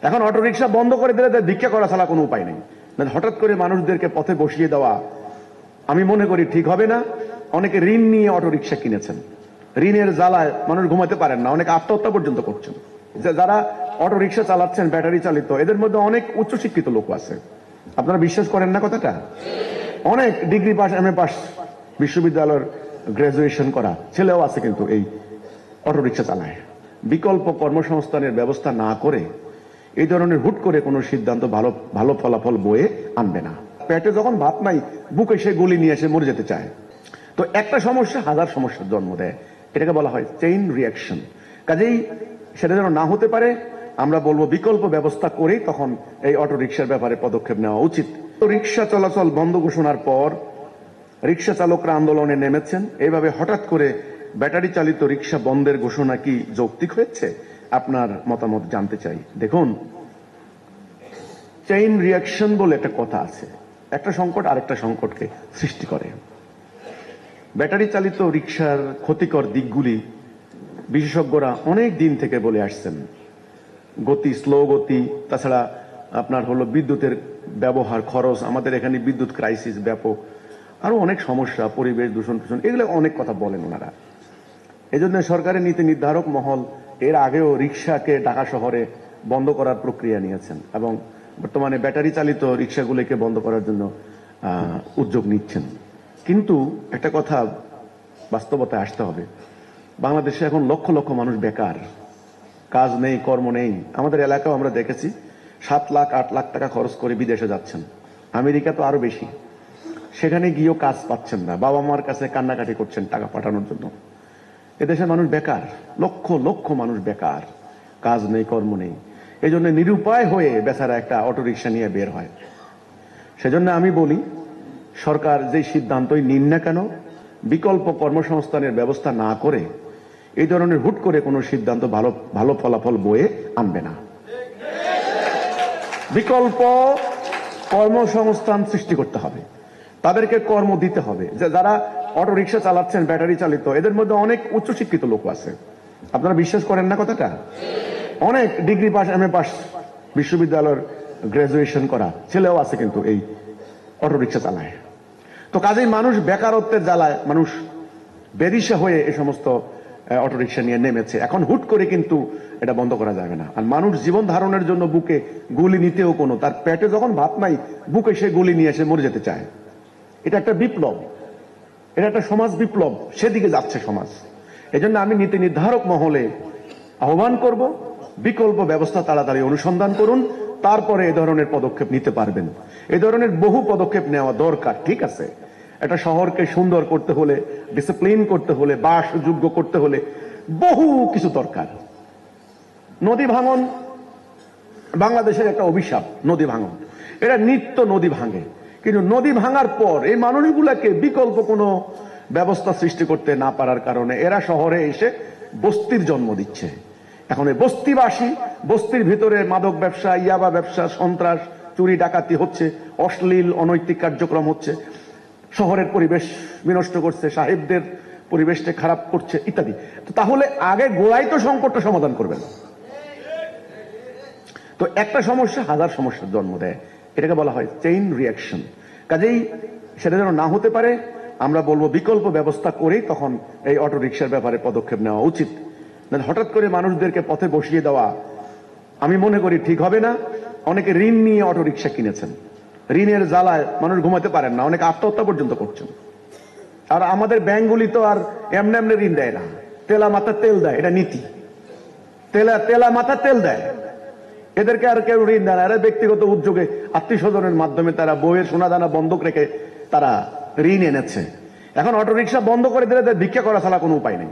এখন অটোরিকশা বন্ধ করে দিলে তাদের ভিক্ষা করা ছাড়া কোনো উপায় নেই। হঠাৎ করে মানুষদেরকে পথে বসিয়ে দেওয়া আমি মনে করি ঠিক হবে না। অনেকে ঋণ নিয়ে অটোরিকশা কিনেছেন, ঋণের জ্বালায় মানুষ ঘুমাতে পারেন না, অনেকে আত্মহত্যা পর্যন্ত করছেন। যারা অটোরিকশা চালাচ্ছেন ব্যাটারি চালিত, এদের মধ্যে অনেক উচ্চশিক্ষিত লোক আছে। আপনারা বিশ্বাস করেন না কথাটা? অনেক ডিগ্রি পাস, এমএ পাস, বিশ্ববিদ্যালয়ের গ্রাজুয়েশন করা ছেলেও আছে, কিন্তু এই অটোরিকশা চালায়। বিকল্প কর্মসংস্থানের ব্যবস্থা না করে এই ধরনের হুট করে কোনো সিদ্ধান্ত ভালো ফলাফল বয়ে আনবে না। পেটে যখন ভাত নাই, বুকে সে গুলি নিয়ে এসে মরে যেতে চায়। তো একটা সমস্যা হাজার সমস্যার জন্ম দেয়, এটাকে বলা হয় চেইন রিয়াকশন। কাজেই সেটা যেন না হতে পারে, আমরা বলবো বিকল্প ব্যবস্থা করেই তখন এই অটো রিকশার ব্যাপারে পদক্ষেপ নেওয়া উচিত। রিকশা চলাচল বন্ধ ঘোষণার পর রিকশা চালকরা আন্দোলনে নেমেছেন। এইভাবে হঠাৎ করে ব্যাটারি চালিত রিকশা বন্ধের ঘোষণা কি যৌক্তিক হয়েছে? আপনার মতামত জানতে চাই। দেখুন, চেইন রিয়াকশন বলে একটা কথা আছে। একটা সংকট আরেকটা সংকটকে সৃষ্টি করে। ব্যাটারি চালিত রিকশার ক্ষতিকর দিকগুলি বিশেষজ্ঞরা অনেক দিন থেকে বলে আসছেন। গতি, স্লো গতি, তাছাড়া আপনার হলো বিদ্যুতের ব্যবহার, খরচ, আমাদের এখানে বিদ্যুৎ ক্রাইসিস ব্যাপক, আরো অনেক সমস্যা, পরিবেশ দূষণ, এগুলো অনেক কথা বলেন ওনারা। এই জন্য সরকারের নীতি নির্ধারক মহল এর আগেও রিকশাকে ঢাকা শহরে বন্ধ করার প্রক্রিয়া নিয়েছেন এবং বর্তমানে ব্যাটারি চালিত রিকশাগুলিকে বন্ধ করার জন্য উদ্যোগ নিচ্ছেন। কিন্তু একটা কথা বাস্তবতায় আসতে হবে, বাংলাদেশে এখন লক্ষ লক্ষ মানুষ বেকার, কাজ নেই, কর্ম নেই। আমাদের এলাকাও আমরা দেখেছি 7 লাখ 8 লাখ টাকা খরচ করে বিদেশে যাচ্ছেন, আমেরিকা তো আরো বেশি। সেখানে গিয়েও কাজ পাচ্ছেন না, বাবা মার কাছে কান্নাকাটি করছেন টাকা পাঠানোর জন্য। এদেশের মানুষ বেকার, লক্ষ লক্ষ মানুষ বেকার, কাজ নেই, কর্ম নেই। এই জন্য নিরুপায় হয়ে বেচারা একটা অটোরিকশা নিয়ে বের হয়। সেজন্য আমি বলি, সরকার যে সিদ্ধান্তই নিন না কেন, বিকল্প কর্মসংস্থানের ব্যবস্থা না করে এই ধরনের হুট করে কোনো সিদ্ধান্ত ভালো ফলাফল বয়ে আনবে না। বিকল্প কর্মসংস্থান সৃষ্টি করতে হবে, তাদেরকে কর্ম দিতে হবে। যারা অটো রিকশা চালাচ্ছেন ব্যাটারি চালিত, এদের মধ্যে অনেক উচ্চশিক্ষিত লোক আছে। আপনারা বিশ্বাস করেন না কথাটা? অনেক ডিগ্রি পাস, এমএ পাস, বিশ্ববিদ্যালয়ের গ্রাজুয়েশন করা ছেলেও আছে, কিন্তু এই অটো রিকশা চালায়। তো কাজেই মানুষ বেকারত্বের জ্বালায় মানুষ বেদিশা হয়ে এই সমস্ত অটো রিকশা নিয়ে নেমেছে। এখন হুট করে কিন্তু এটা বন্ধ করা যাবে না। আর মানুষ জীবন ধারণের জন্য বুকে গুলি নিতেও তার পেটে যখন ভাত নাই, বুকে সে গুলি নিয়ে এসে মরে যেতে চায়। এটা একটা বিপ্লব, এটা একটা সমাজ বিপ্লব, সেদিকে যাচ্ছে সমাজ। এজন্য আমি নীতি নির্ধারক মহলে আহ্বান করব, বিকল্প ব্যবস্থা তাড়াতাড়ি অনুসন্ধান করুন, তারপরে এ ধরনের পদক্ষেপ নিতে পারবেন। এই ধরনের বহু পদক্ষেপ নেওয়া দরকার। ঠিক আছে, একটা শহরকে সুন্দর করতে হলে, ডিসিপ্লিন করতে হলে, বাসযোগ্য করতে হলে বহু কিছু দরকার। নদী ভাঙন বাংলাদেশের একটা অভিশাপ। নদী ভাঙন, এটা নিত্য নদী ভাঙে, কিন্তু নদী ভাঙার পর এই মানুষগুলাকে বিকল্প কোনো ব্যবস্থা সৃষ্টি করতে না পারার কারণে এরা শহরে এসে বস্তির জন্ম দিচ্ছে। এখন এই বস্তিবাসী, বস্তির ভিতরে মাদক ব্যবসা, ইয়াবা ব্যবসা, সন্ত্রাস, চুরি ডাকাতি হচ্ছে, অশ্লীল অনৈতিক কার্যক্রম হচ্ছে, শহরের পরিবেশ বিনষ্ট করছে, সাহেবদের পরিবেশটা খারাপ করছে ইত্যাদি। তো তাহলে আগে গোড়াই তো সংকটটা সমাধান করবেন। তো একটা সমস্যা হাজার সমস্যার জন্ম দেয়, এটাকে বলা হয় চেইন রিয়াকশন। কাজেই সেটা যেন না হতে পারে, আমরা বলবো বিকল্প ব্যবস্থা করেই তখন এই অটো রিকশার ব্যাপারে পদক্ষেপ নেওয়া উচিত। হঠাৎ করে মানুষদেরকে পথে বসিয়ে দেওয়া আমি মনে করি ঠিক হবে না। অনেকে ঋণ নিয়ে অটো রিকশা কিনেছেন, ঋণের জ্বালায় মানুষ ঘুমাতে পারেন না, অনেকে আত্মহত্যা পর্যন্ত করছেন। আর আমাদের ব্যাংকগুলি তো আর এমনি এমনি ঋণ দেয় না, তেলা মাথা তেল দেয়, এটা নীতি। তেলা মাথা তেল দেয়, এদেরকে আর কেউ ঋণ দেয় না। এরা ব্যক্তিগত উদ্যোগে আত্মীয় স্বজনের মাধ্যমে তারা বইয়ের সোনাদানা বন্ধক রেখে তারা ঋণ এনেছে। এখন অটো রিকশা বন্ধ করে দিলে তাদের ভিক্ষা করা ছাড়া কোনো উপায় নেই।